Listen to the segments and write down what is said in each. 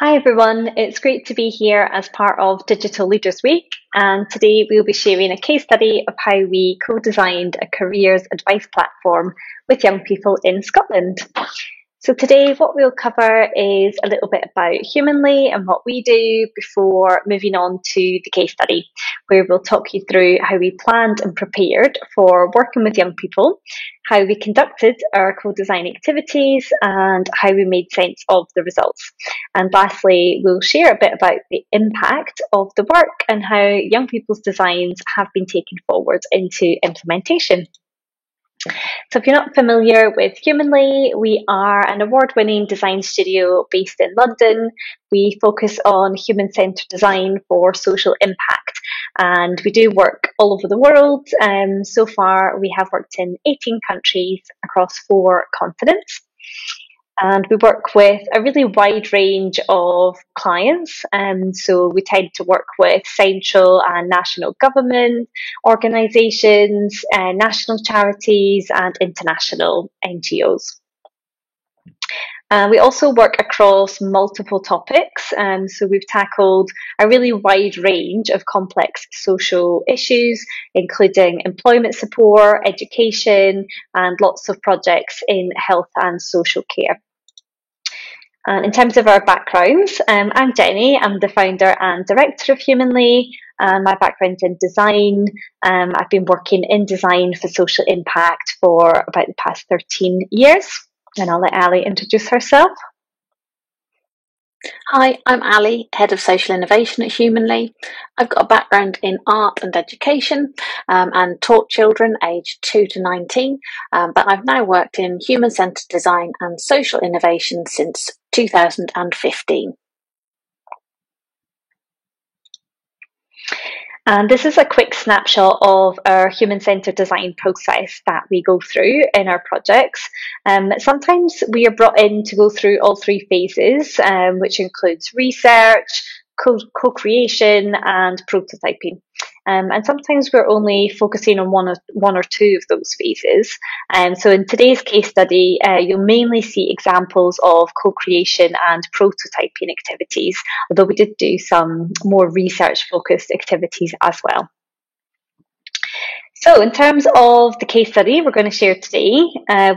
Hi everyone, it's great to be here as part of Digital Leaders Week, and today we'll be sharing a case study of how we co-designed a careers advice platform with young people in Scotland. So today what we'll cover is a little bit about Humanly and what we do before moving on to the case study, where we'll talk you through how we planned and prepared for working with young people, how we conducted our co-design activities, and how we made sense of the results. And lastly, we'll share a bit about the impact of the work and how young people's designs have been taken forward into implementation. So if you're not familiar with Humanly, we are an award-winning design studio based in London. We focus on human-centred design for social impact, and we do work all over the world. So far, we have worked in 18 countries across 4 continents. And we work with a really wide range of clients. So we tend to work with central and national government organisations, national charities, and international NGOs. We also work across multiple topics. So we've tackled a really wide range of complex social issues, including employment support, education, and lots of projects in health and social care. And in terms of our backgrounds, I'm Jenny. I'm the founder and director of Humanly. My background's in design. I've been working in design for social impact for about the past 13 years. And I'll let Ali introduce herself. Hi, I'm Ali, Head of Social Innovation at Humanly. I've got a background in art and education and taught children aged 2 to 19, but I've now worked in human-centred design and social innovation since 2015. And this is a quick snapshot of our human-centred design process that we go through in our projects. Sometimes we are brought in to go through all 3 phases, which includes research, co-creation, and prototyping. And sometimes we're only focusing on one or two of those phases. So in today's case study, you'll mainly see examples of co-creation and prototyping activities, although we did do some more research-focused activities as well. So in terms of the case study we're going to share today,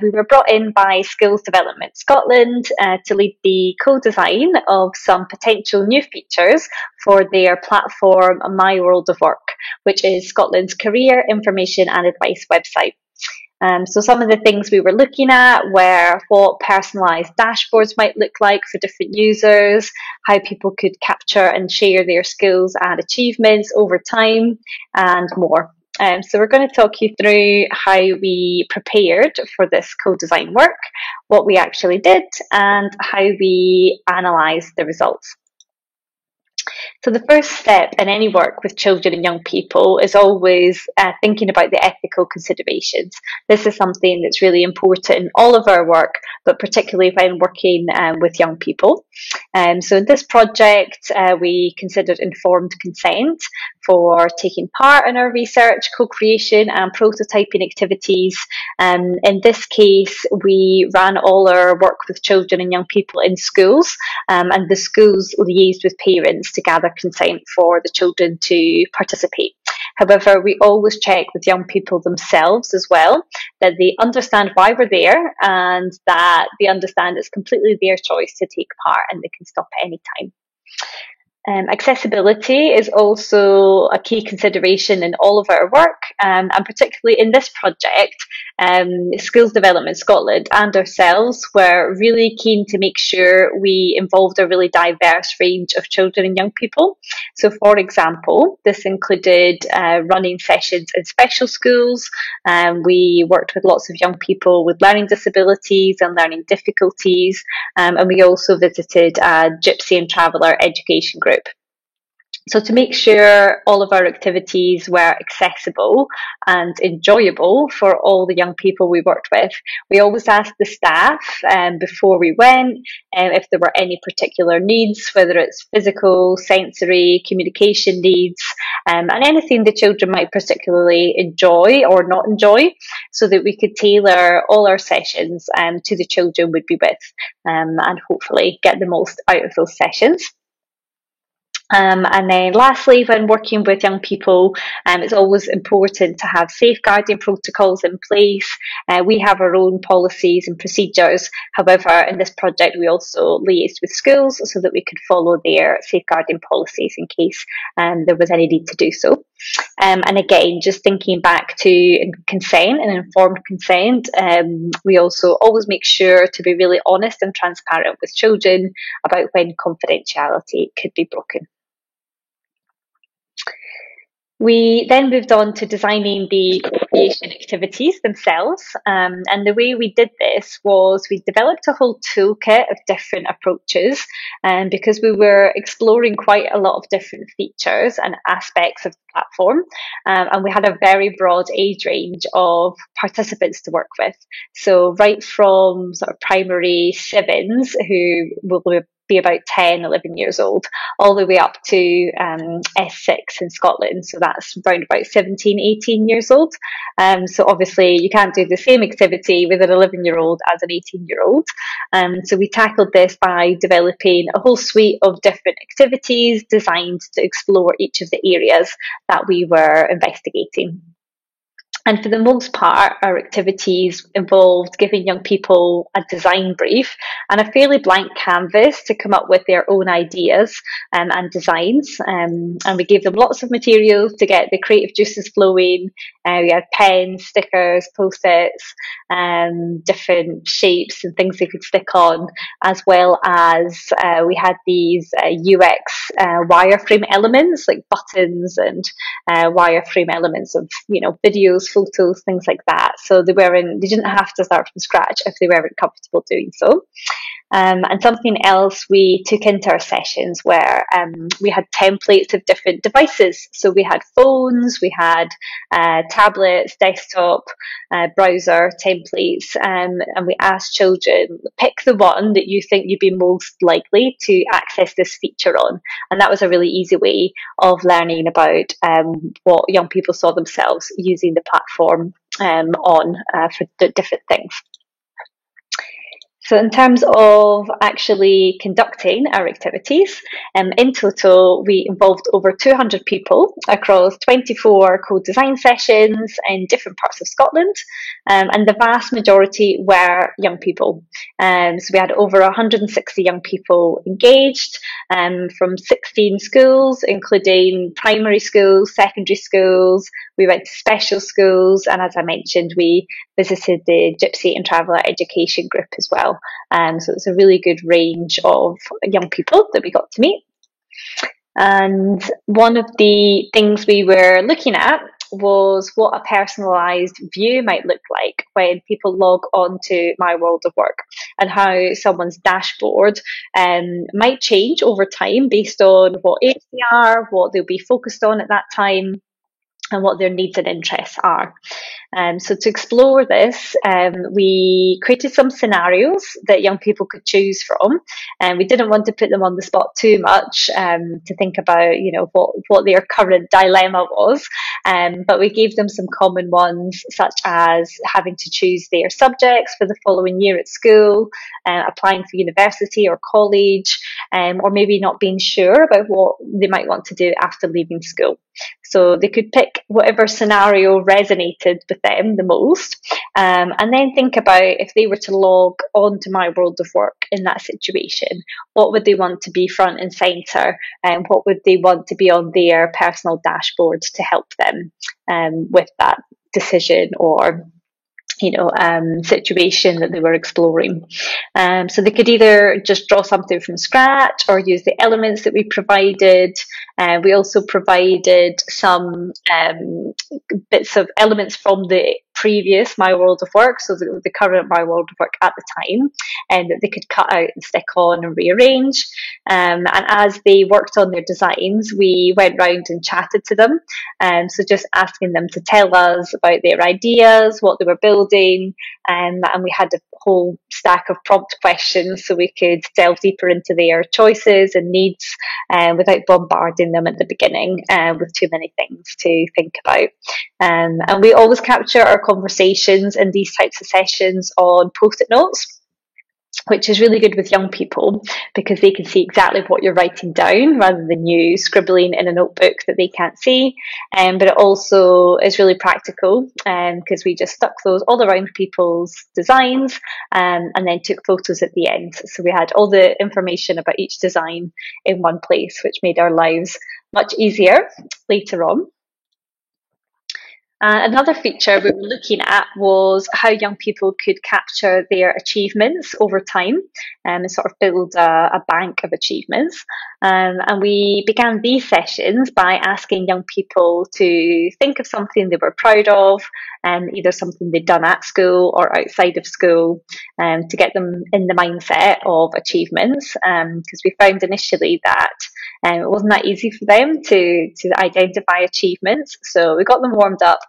we were brought in by Skills Development Scotland to lead the co-design of some potential new features for their platform My World of Work, which is Scotland's career information and advice website. So some of the things we were looking at were what personalised dashboards might look like for different users, how people could capture and share their skills and achievements over time, and more. So we're going to talk you through how we prepared for this co-design work, what we actually did, and how we analysed the results. So the first step in any work with children and young people is always thinking about the ethical considerations. This is something that's really important in all of our work, but particularly when working with young people. So in this project, we considered informed consent for taking part in our research, co-creation and prototyping activities. In this case, we ran all our work with children and young people in schools, and the schools liaised with parents to gather consent for the children to participate. However, we always check with young people themselves as well, that they understand why we're there and that they understand it's completely their choice to take part and they can stop at any time. Accessibility is also a key consideration in all of our work, and particularly in this project, Skills Development Scotland and ourselves were really keen to make sure we involved a really diverse range of children and young people. So for example, this included running sessions in special schools. We worked with lots of young people with learning disabilities and learning difficulties, and we also visited a Gypsy and Traveller education group. So to make sure all of our activities were accessible and enjoyable for all the young people we worked with, we always asked the staff before we went if there were any particular needs, whether it's physical, sensory, communication needs, and anything the children might particularly enjoy or not enjoy, so that we could tailor all our sessions to the children we'd be with, and hopefully get the most out of those sessions. And then lastly, when working with young people, it's always important to have safeguarding protocols in place. We have our own policies and procedures. However, in this project, we also liaised with schools so that we could follow their safeguarding policies in case there was any need to do so. And again, just thinking back to consent and informed consent, we also always make sure to be really honest and transparent with children about when confidentiality could be broken. We then moved on to designing the co-creation activities themselves. And the way we did this was we developed a whole toolkit of different approaches, because we were exploring quite a lot of different features and aspects of the platform. And we had a very broad age range of participants to work with. So right from sort of primary sevens, who will be about 10, 11 years old, all the way up to S6 in Scotland. So that's around about 17, 18 years old. So obviously you can't do the same activity with an 11-year-old as an 18-year-old. So we tackled this by developing a whole suite of different activities designed to explore each of the areas that we were investigating. And for the most part, our activities involved giving young people a design brief and a fairly blank canvas to come up with their own ideas and designs. And we gave them lots of materials to get the creative juices flowing. We had pens, stickers, post-its, different shapes and things they could stick on, as well as we had these UX wireframe elements like buttons and wireframe elements of, videos, photos, things like that. So they didn't have to start from scratch if they weren't comfortable doing so. And something else we took into our sessions where we had templates of different devices. So we had phones, we had tablets, desktop, browser templates, and we asked children, pick the one that you think you'd be most likely to access this feature on. And that was a really easy way of learning about what young people saw themselves using the platform on for different things. So in terms of actually conducting our activities, in total, we involved over 200 people across 24 co-design sessions in different parts of Scotland, and the vast majority were young people. So we had over 160 young people engaged from 16 schools, including primary schools, secondary schools. We went to special schools, and as I mentioned, we visited the Gypsy and Traveller Education Group as well. So it's a really good range of young people that we got to meet. And one of the things we were looking at was what a personalised view might look like when people log on to My World of Work, and how someone's dashboard might change over time based on what age they are, what they'll be focused on at that time, and what their needs and interests are. So to explore this, we created some scenarios that young people could choose from, and we didn't want to put them on the spot too much to think about, what their current dilemma was. But we gave them some common ones, such as having to choose their subjects for the following year at school, applying for university or college, or maybe not being sure about what they might want to do after leaving school. So they could pick whatever scenario resonated with them the most, and then think about if they were to log on to My World of Work in that situation, what would they want to be front and centre, and what would they want to be on their personal dashboard to help them with that decision or situation that they were exploring. So they could either just draw something from scratch or use the elements that we provided. We also provided some bits of elements from the previous My World of Work, so the current My World of Work at the time, and that they could cut out and stick on and rearrange. And as they worked on their designs, we went round and chatted to them. So just asking them to tell us about their ideas, what they were building, and we had a whole stack of prompt questions so we could delve deeper into their choices and needs without bombarding them at the beginning with too many things to think about. And we always capture our conversations in these types of sessions on post-it notes, which is really good with young people because they can see exactly what you're writing down rather than you scribbling in a notebook that they can't see. But it also is really practical because we just stuck those all around people's designs and then took photos at the end. So we had all the information about each design in one place, which made our lives much easier later on. Another feature we were looking at was how young people could capture their achievements over time and sort of build a bank of achievements. And we began these sessions by asking young people to think of something they were proud of, either something they'd done at school or outside of school, to get them in the mindset of achievements. Because we found initially that it wasn't that easy for them to identify achievements. So we got them warmed up,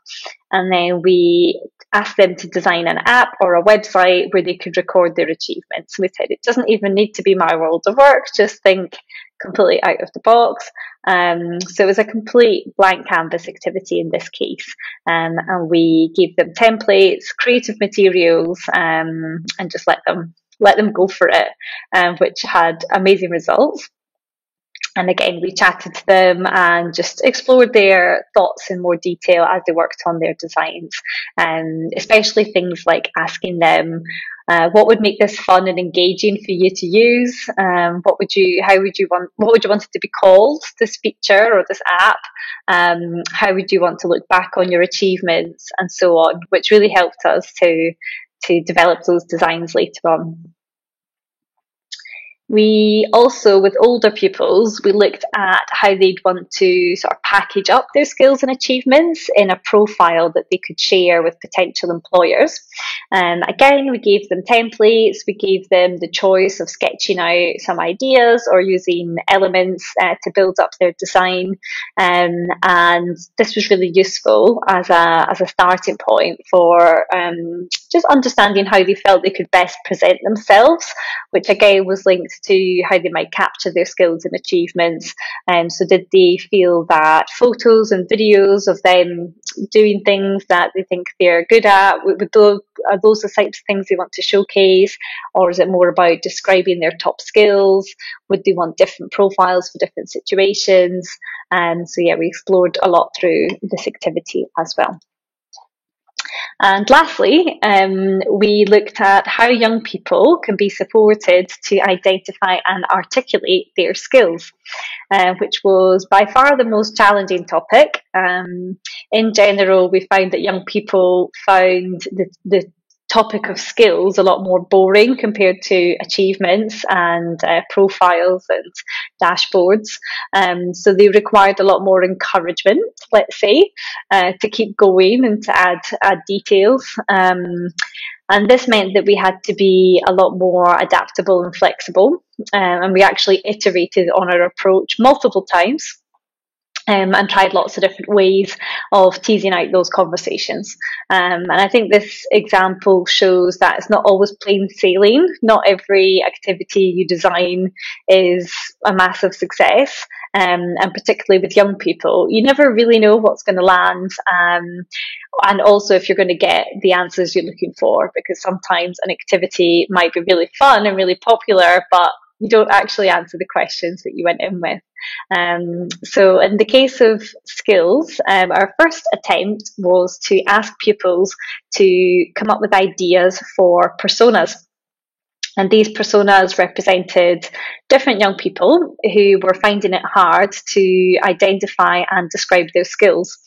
and then we asked them to design an app or a website where they could record their achievements. We said it doesn't even need to be My World of Work, just think completely out of the box. So it was a complete blank canvas activity in this case. And we gave them templates, creative materials, and just let them go for it, which had amazing results. And again, we chatted to them and just explored their thoughts in more detail as they worked on their designs, especially things like asking them, what would make this fun and engaging for you to use? What would you want it to be called, this feature or this app? How would you want to look back on your achievements and so on, which really helped us to develop those designs later on. We also, with older pupils, we looked at how they'd want to sort of package up their skills and achievements in a profile that they could share with potential employers. Again, we gave them templates, we gave them the choice of sketching out some ideas or using elements to build up their design. And this was really useful as a starting point for just understanding how they felt they could best present themselves, which again was linked to how they might capture their skills and achievements. So did they feel that photos and videos of them doing things that they think they're good at, are those the types of things they want to showcase? Or is it more about describing their top skills? Would they want different profiles for different situations? So yeah, we explored a lot through this activity as well. And lastly, we looked at how young people can be supported to identify and articulate their skills, which was by far the most challenging topic. In general, we found that young people found the topic of skills a lot more boring compared to achievements and profiles and dashboards. So they required a lot more encouragement, let's say, to keep going and to add details. And this meant that we had to be a lot more adaptable and flexible. And we actually iterated on our approach multiple times. And tried lots of different ways of teasing out those conversations. And I think this example shows that it's not always plain sailing. Not every activity you design is a massive success. And particularly with young people, you never really know what's going to land. And also if you're going to get the answers you're looking for, because sometimes an activity might be really fun and really popular, but you don't actually answer the questions that you went in with. So in the case of skills, our first attempt was to ask pupils to come up with ideas for personas. And these personas represented different young people who were finding it hard to identify and describe their skills.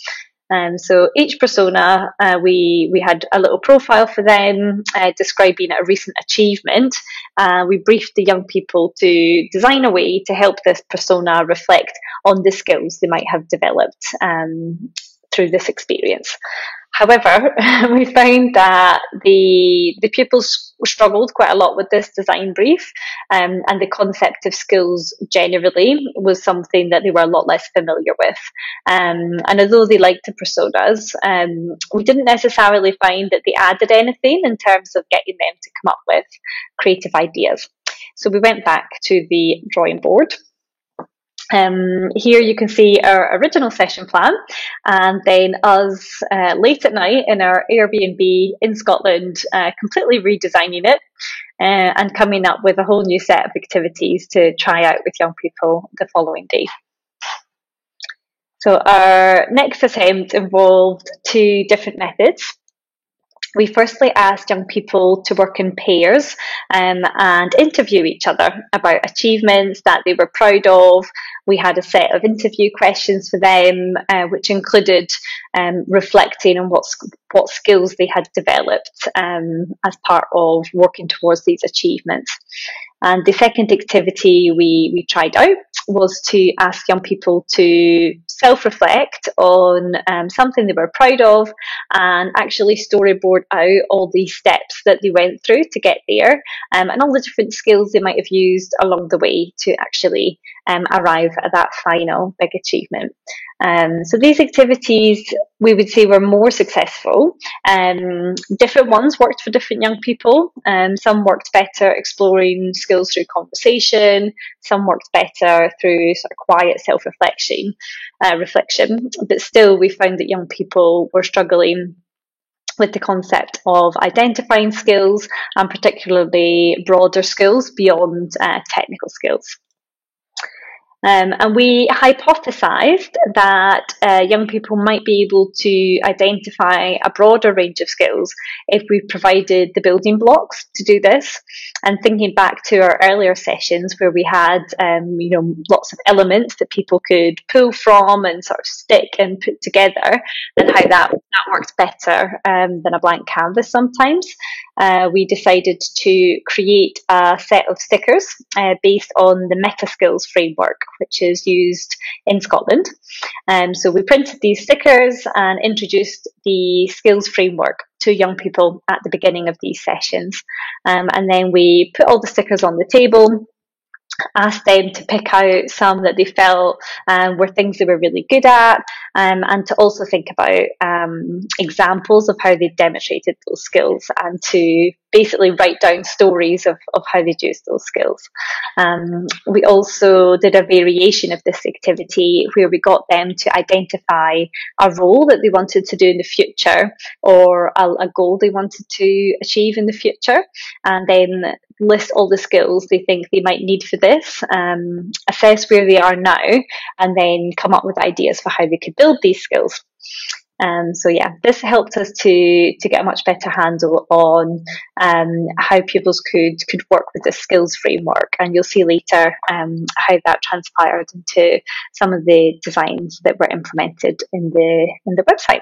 So each persona, we had a little profile for them describing a recent achievement. We briefed the young people to design a way to help this persona reflect on the skills they might have developed through this experience. However, we found that the pupils struggled quite a lot with this design brief, and the concept of skills generally was something that they were a lot less familiar with. And although they liked the personas, we didn't necessarily find that they added anything in terms of getting them to come up with creative ideas. So we went back to the drawing board. Here you can see our original session plan, and then us late at night in our Airbnb in Scotland, completely redesigning it and coming up with a whole new set of activities to try out with young people the following day. So our next attempt involved 2 different methods. We firstly asked young people to work in pairs and interview each other about achievements that they were proud of. We had a set of interview questions for them, which included reflecting on what skills they had developed as part of working towards these achievements. And the second activity we tried out was to ask young people to self-reflect on something they were proud of and actually storyboard out all the steps that they went through to get there, and all the different skills they might have used along the way to actually arrive at that final big achievement. So these activities, we would say, were more successful. Different ones worked for different young people. Some worked better exploring skills through conversation. Some worked better through sort of quiet self-reflection. But still, we found that young people were struggling with the concept of identifying skills, and particularly broader skills beyond technical skills. And we hypothesised that young people might be able to identify a broader range of skills if we provided the building blocks to do this. And thinking back to our earlier sessions where we had, lots of elements that people could pull from and sort of stick and put together, and how that worked better than a blank canvas sometimes. We decided to create a set of stickers based on the MetaSkills framework, which is used in Scotland. So we printed these stickers and introduced the skills framework to young people at the beginning of these sessions. And then we put all the stickers on the table, asked them to pick out some that they felt were things they were really good at, and to also think about examples of how they demonstrated those skills, and to basically write down stories of how they'd used those skills. We also did a variation of this activity where we got them to identify a role that they wanted to do in the future, or a goal they wanted to achieve in the future, and then list all the skills they think they might need for this, assess where they are now, and then come up with ideas for how they could build these skills. This helped us to get a much better handle on how pupils could work with the skills framework, and you'll see later how that transpired into some of the designs that were implemented in the website.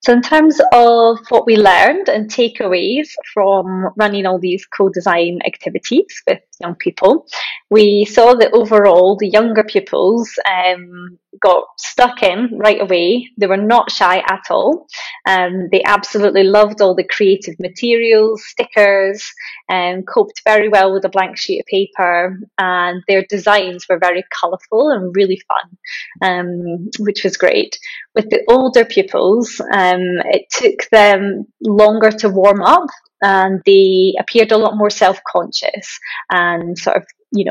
So in terms of what we learned and takeaways from running all these co-design activities with young people, we saw that overall the younger pupils got stuck in right away. They were not shy at all. They absolutely loved all the creative materials, stickers, and coped very well with a blank sheet of paper, and their designs were very colourful and really fun, which was great. With the older pupils, it took them longer to warm up, and they appeared a lot more self-conscious and sort of,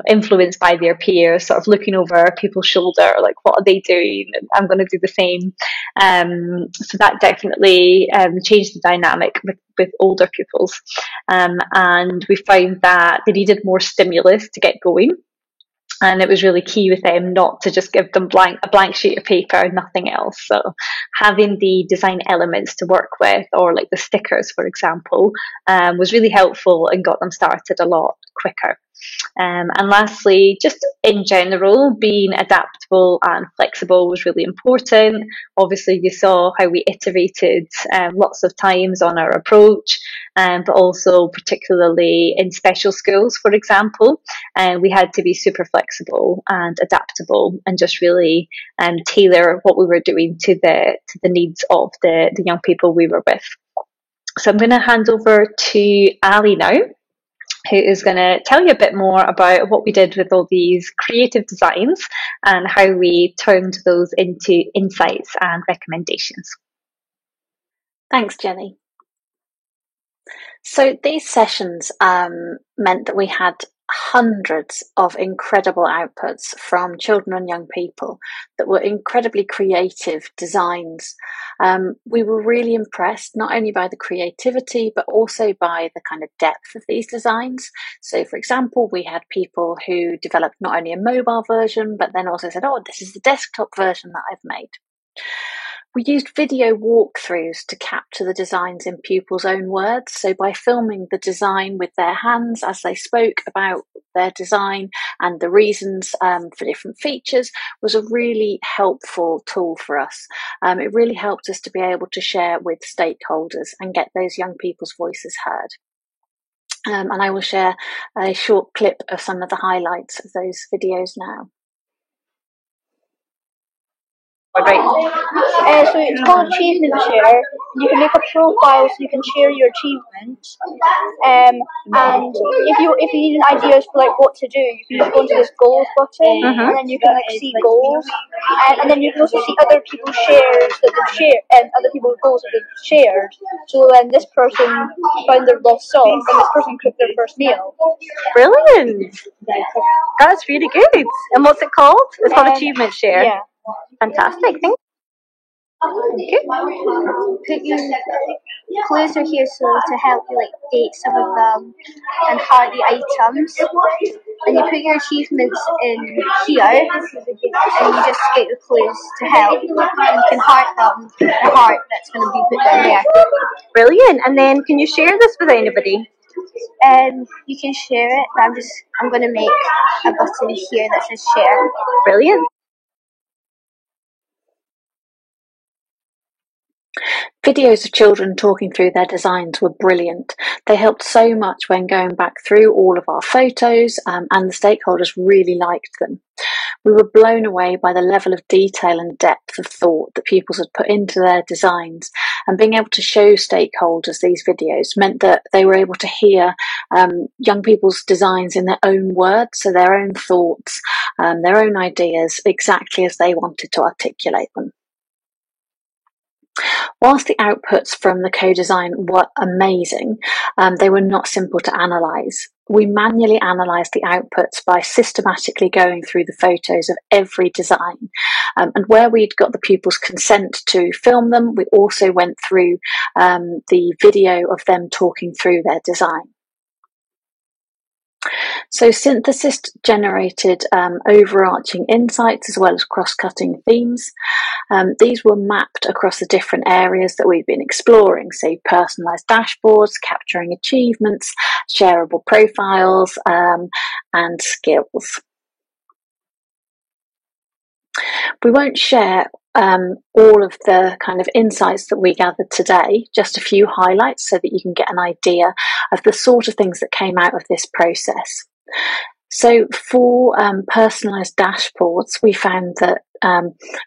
influenced by their peers, sort of looking over people's shoulder, like, what are they doing? I'm going to do the same. So that definitely changed the dynamic with older pupils. And we found that they needed more stimulus to get going. And it was really key with them not to just give them a blank sheet of paper, nothing else. So having the design elements to work with, or like the stickers, for example, was really helpful and got them started a lot quicker. And lastly, just in general, being adaptable and flexible was really important. Obviously, you saw how we iterated lots of times on our approach, but also particularly in special schools, for example, we had to be super flexible and adaptable and just really tailor what we were doing to the needs of the young people we were with. So I'm going to hand over to Ali now, who is going to tell you a bit more about what we did with all these creative designs and how we turned those into insights and recommendations. Thanks, Jenny. So these sessions meant that we had hundreds of incredible outputs from children and young people that were incredibly creative designs. We were really impressed not only by the creativity but also by the kind of depth of these designs. So for example, we had people who developed not only a mobile version but then also said, oh, this is the desktop version that I've made. We used video walkthroughs to capture the designs in pupils' own words. So by filming the design with their hands as they spoke about their design and the reasons for different features was a really helpful tool for us. It really helped us to be able to share with stakeholders and get those young people's voices heard. And I will share a short clip of some of the highlights of those videos now. Great. So it's called Achievement Share. You can make a profile so you can share your achievements. And if you need ideas for like what to do, you can just go into this goals button, and then you can like see goals, and then you can also see other people's shares that they've shared and other people's goals that they've shared. So then this person found their lost song, and this person cooked their first meal. Brilliant! That's really good. And what's it called? It's called Achievement Share. Yeah. Fantastic. Thank you. Clues are here to help you like date some of them and heart the items. And you put your achievements in here, and you just get the clues to help. And you can heart them with the heart that's going to be put down there. Brilliant. And then can you share this with anybody? You can share it, but I'm going to make a button here that says share. Brilliant. Videos of children talking through their designs were brilliant. They helped so much when going back through all of our photos, and the stakeholders really liked them. We were blown away by the level of detail and depth of thought that pupils had put into their designs, and being able to show stakeholders these videos meant that they were able to hear young people's designs in their own words, so their own thoughts, their own ideas, exactly as they wanted to articulate them. Whilst the outputs from the co-design were amazing, they were not simple to analyse. We manually analysed the outputs by systematically going through the photos of every design. And where we'd got the pupils' consent to film them, we also went through the video of them talking through their design. So Synthesis generated overarching insights as well as cross-cutting themes. These were mapped across the different areas that we've been exploring, so personalised dashboards, capturing achievements, shareable profiles, and skills. We won't share all of the kind of insights that we gathered today, just a few highlights so that you can get an idea of the sort of things that came out of this process. So for personalised dashboards, we found that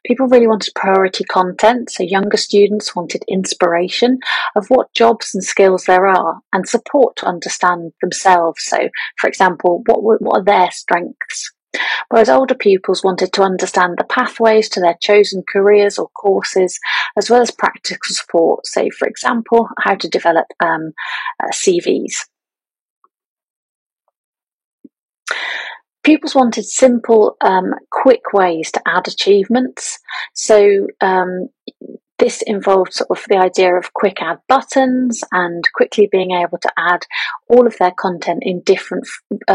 people really wanted priority content. So younger students wanted inspiration of what jobs and skills there are and support to understand themselves. So, for example, what are their strengths? Whereas older pupils wanted to understand the pathways to their chosen careers or courses, as well as practical support. So, for example, how to develop CVs. Pupils wanted simple, quick ways to add achievements. So this involved sort of the idea of quick add buttons and quickly being able to add all of their content in different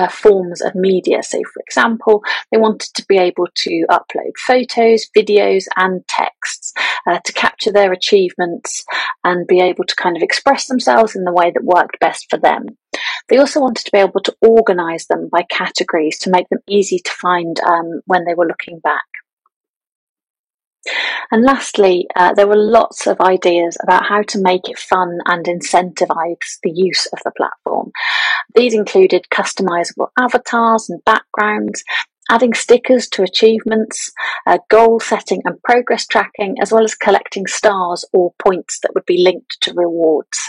forms of media. So, for example, they wanted to be able to upload photos, videos, and texts to capture their achievements and be able to kind of express themselves in the way that worked best for them. They also wanted to be able to organise them by categories to make them easy to find when they were looking back. And lastly, there were lots of ideas about how to make it fun and incentivise the use of the platform. These included customisable avatars and backgrounds, adding stickers to achievements, goal setting and progress tracking, as well as collecting stars or points that would be linked to rewards.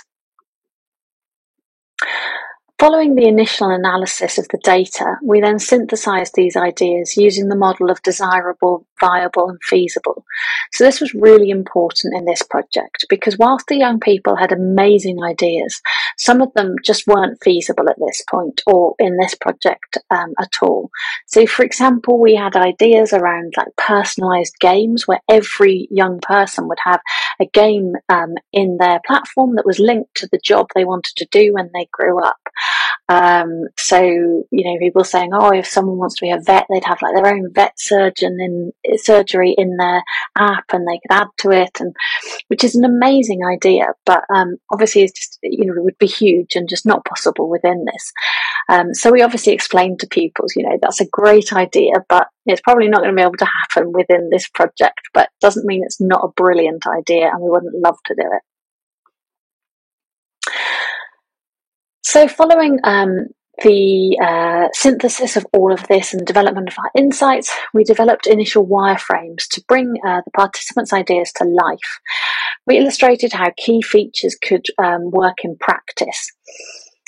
Following the initial analysis of the data, we then synthesised these ideas using the model of desirable, viable and feasible. So this was really important in this project because whilst the young people had amazing ideas, some of them just weren't feasible at this point or in this project at all. So for example, we had ideas around like personalised games where every young person would have a game in their platform that was linked to the job they wanted to do when they grew up. So, you know, people saying, oh, if someone wants to be a vet, they'd have like their own vet surgery in their app and they could add to it, and which is an amazing idea, but obviously it's just, you know, it would be huge and just not possible within this. So we obviously explained to pupils, you know, that's a great idea, but it's probably not going to be able to happen within this project, but doesn't mean it's not a brilliant idea and we wouldn't love to do it. So following the synthesis of all of this and development of our insights, we developed initial wireframes to bring the participants' ideas to life. We illustrated how key features could work in practice.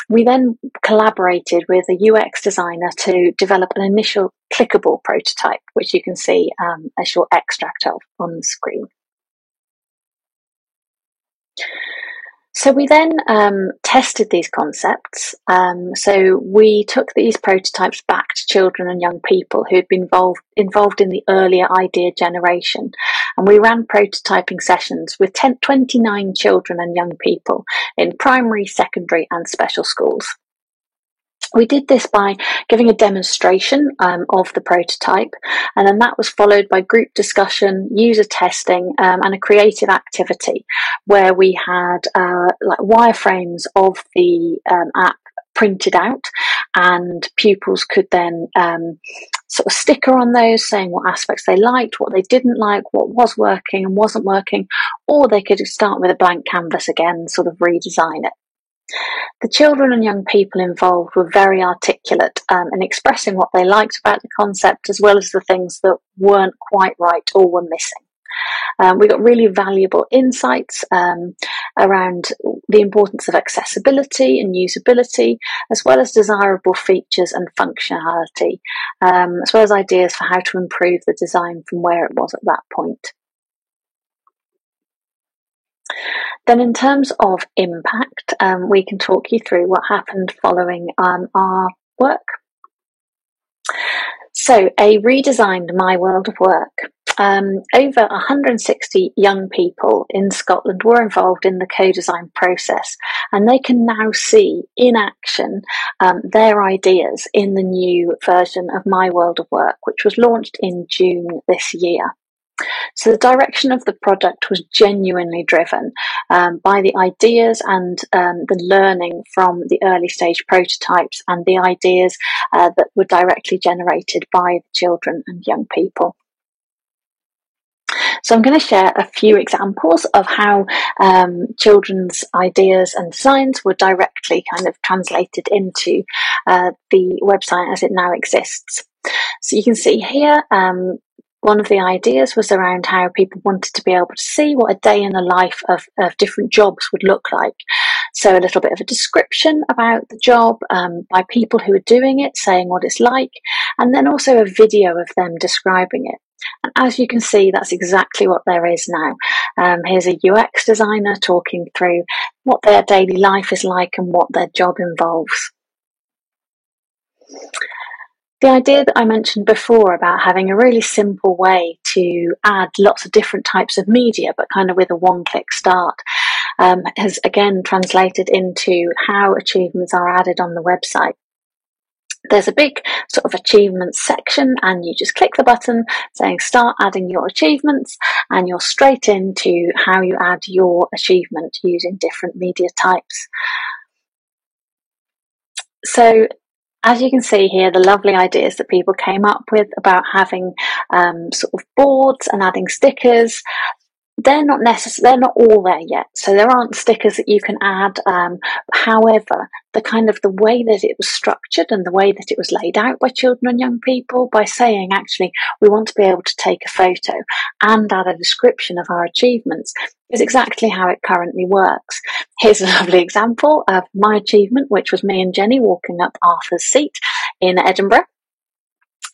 We then collaborated with a UX designer to develop an initial clickable prototype, which you can see a short extract of on the screen. So we then tested these concepts. So we took these prototypes back to children and young people who had been involved in the earlier idea generation. And we ran prototyping sessions with 29 children and young people in primary, secondary and special schools. We did this by giving a demonstration of the prototype, and then that was followed by group discussion, user testing, and a creative activity where we had like wireframes of the app printed out, and pupils could then sort of sticker on those saying what aspects they liked, what they didn't like, what was working and wasn't working, or they could start with a blank canvas again, sort of redesign it. The children and young people involved were very articulate in expressing what they liked about the concept, as well as the things that weren't quite right or were missing. We got really valuable insights around the importance of accessibility and usability, as well as desirable features and functionality, as well as ideas for how to improve the design from where it was at that point. Then in terms of impact, we can talk you through what happened following our work. So a redesigned My World of Work. Over 160 young people in Scotland were involved in the co-design process, and they can now see in action their ideas in the new version of My World of Work, which was launched in June this year. So the direction of the product was genuinely driven by the ideas and the learning from the early stage prototypes and the ideas that were directly generated by the children and young people. So I'm going to share a few examples of how children's ideas and designs were directly kind of translated into the website as it now exists. So you can see here, one of the ideas was around how people wanted to be able to see what a day in the life of different jobs would look like. So a little bit of a description about the job by people who are doing it, saying what it's like, and then also a video of them describing it. And as you can see, that's exactly what there is now. Here's a UX designer talking through what their daily life is like and what their job involves. The idea that I mentioned before about having a really simple way to add lots of different types of media, but kind of with a one-click start, has again translated into how achievements are added on the website. There's a big sort of achievements section, and you just click the button saying start adding your achievements, and you're straight into how you add your achievement using different media types. So as you can see here, the lovely ideas that people came up with about having sort of boards and adding stickers, they're not all there yet. So there aren't stickers that you can add. However, the way that it was structured and the way that it was laid out by children and young people, by saying, actually, we want to be able to take a photo and add a description of our achievements, is exactly how it currently works. Here's a lovely example of my achievement, which was me and Jenny walking up Arthur's Seat in Edinburgh.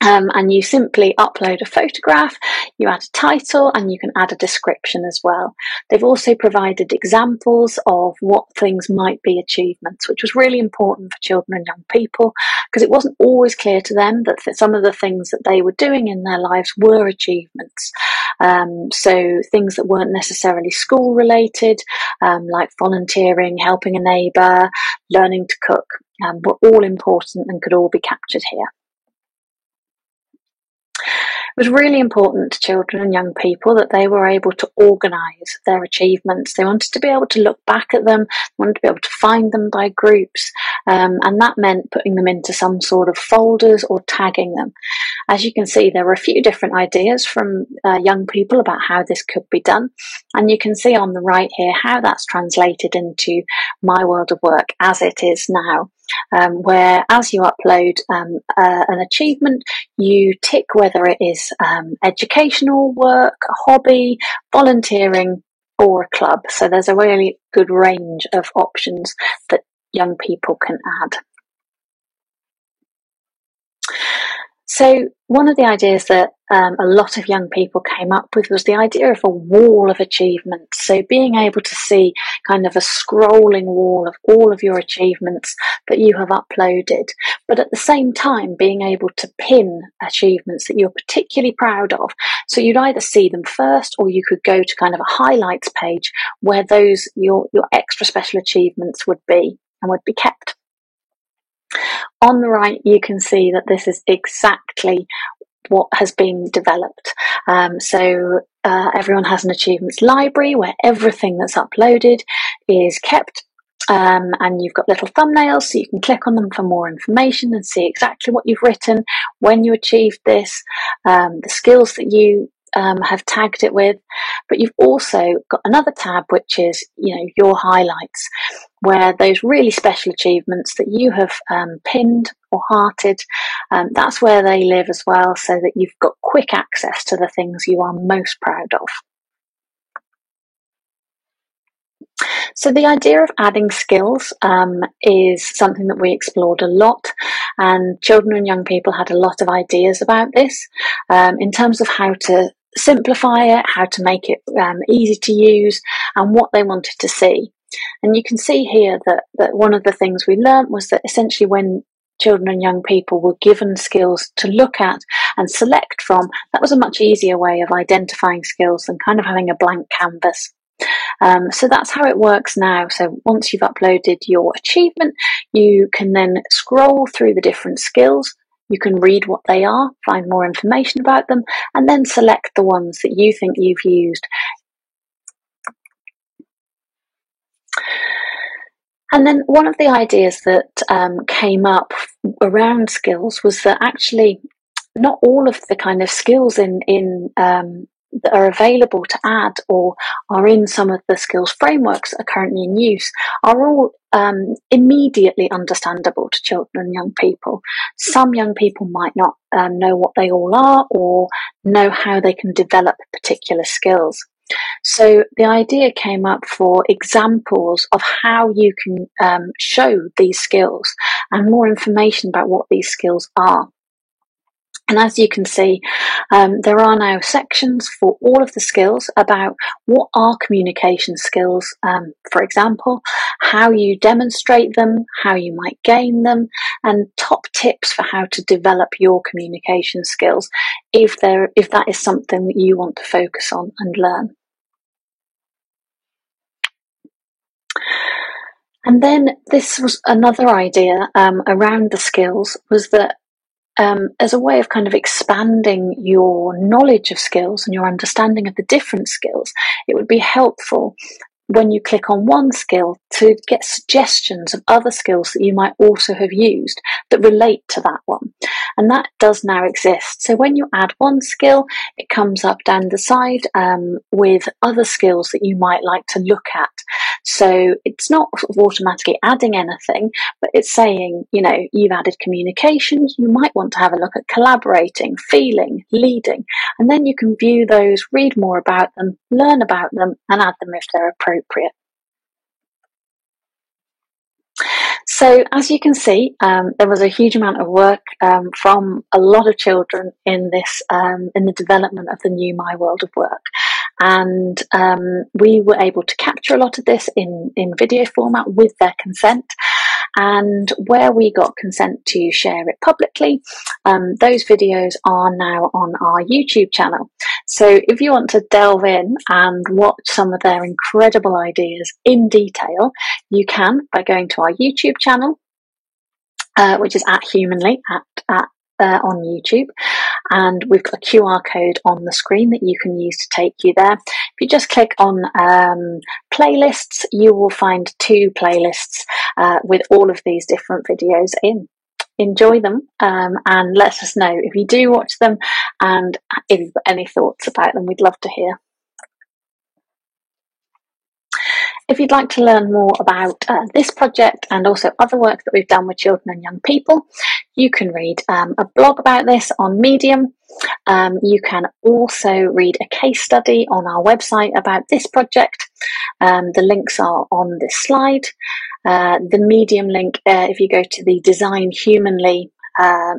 And you simply upload a photograph, you add a title, and you can add a description as well. They've also provided examples of what things might be achievements, which was really important for children and young people, because it wasn't always clear to them that some of the things that they were doing in their lives were achievements. So things that weren't necessarily school related, like volunteering, helping a neighbour, learning to cook, were all important and could all be captured here. It was really important to children and young people that they were able to organise their achievements. They wanted to be able to look back at them, wanted to be able to find them by groups, and that meant putting them into some sort of folders or tagging them. As you can see, there were a few different ideas from young people about how this could be done, and you can see on the right here how that's translated into My World of Work as it is now. Where as you upload an achievement, you tick whether it is educational work, a hobby, volunteering, or a club. So there's a really good range of options that young people can add. So one of the ideas that a lot of young people came up with was the idea of a wall of achievements. So being able to see kind of a scrolling wall of all of your achievements that you have uploaded, but at the same time being able to pin achievements that you're particularly proud of. So you'd either see them first, or you could go to kind of a highlights page where those your extra special achievements would be and would be kept. On the right, you can see that this is exactly what has been developed. Everyone has an achievements library where everything that's uploaded is kept, and you've got little thumbnails so you can click on them for more information and see exactly what you've written, when you achieved this, the skills that you have tagged it with. But you've also got another tab which is, your highlights, where those really special achievements that you have pinned or hearted, that's where they live as well, so that you've got quick access to the things you are most proud of. So the idea of adding skills is something that we explored a lot, and children and young people had a lot of ideas about this in terms of how to simplify it, how to make it easy to use, and what they wanted to see. And you can see here that one of the things we learned was that essentially when children and young people were given skills to look at and select from, that was a much easier way of identifying skills than kind of having a blank canvas. So that's how it works now. So once you've uploaded your achievement, you can then scroll through the different skills. You can read what they are, find more information about them, and then select the ones that you think you've used. And then one of the ideas that came up around skills was that actually not all of the kind of skills that are available to add or are in some of the skills frameworks that are currently in use are all immediately understandable to children and young people. Some young people might not know what they all are or know how they can develop particular skills. So the idea came up for examples of how you can show these skills and more information about what these skills are. And as you can see, there are now sections for all of the skills about what are communication skills, for example, how you demonstrate them, how you might gain them, and top tips for how to develop your communication skills if that is something that you want to focus on and learn. And then this was another idea around the skills, was that as a way of kind of expanding your knowledge of skills and your understanding of the different skills, it would be helpful when you click on one skill to get suggestions of other skills that you might also have used that relate to that one. And that does now exist. So when you add one skill, it comes up down the side with other skills that you might like to look at. So it's not sort of automatically adding anything, but it's saying, you know, you've added communications, you might want to have a look at collaborating, feeling, leading, and then you can view those, read more about them, learn about them, and add them if they're appropriate. So as you can see, there was a huge amount of work from a lot of children in this, in the development of the new My World of Work. And we were able to capture a lot of this in video format with their consent. And where we got consent to share it publicly, those videos are now on our YouTube channel. So if you want to delve in and watch some of their incredible ideas in detail, you can by going to our YouTube channel, which is at Humanly, on YouTube, and we've got a QR code on the screen that you can use to take you there. If you just click on playlists, you will find 2 playlists with all of these different videos in. Enjoy them and let us know if you do watch them, and if you've got any thoughts about them, we'd love to hear. If you'd like to learn more about this project and also other work that we've done with children and young people, you can read a blog about this on Medium. You can also read a case study on our website about this project. The links are on this slide. The Medium link, if you go to the Design Humanly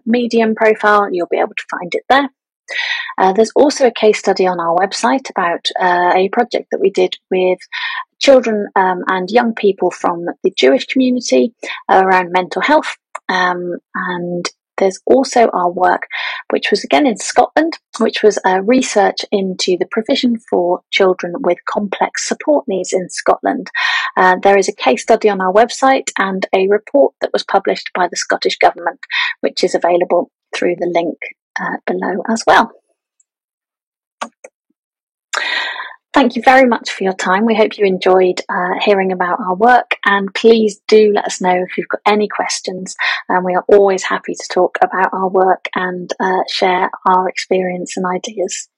Medium profile, you'll be able to find it there. There's also a case study on our website about a project that we did with children and young people from the Jewish community around mental health. And there's also our work, which was again in Scotland, which was research into the provision for children with complex support needs in Scotland. There is a case study on our website and a report that was published by the Scottish Government, which is available through the link below as well. Thank you very much for your time. We hope you enjoyed hearing about our work, and please do let us know if you've got any questions. We are always happy to talk about our work and share our experience and ideas.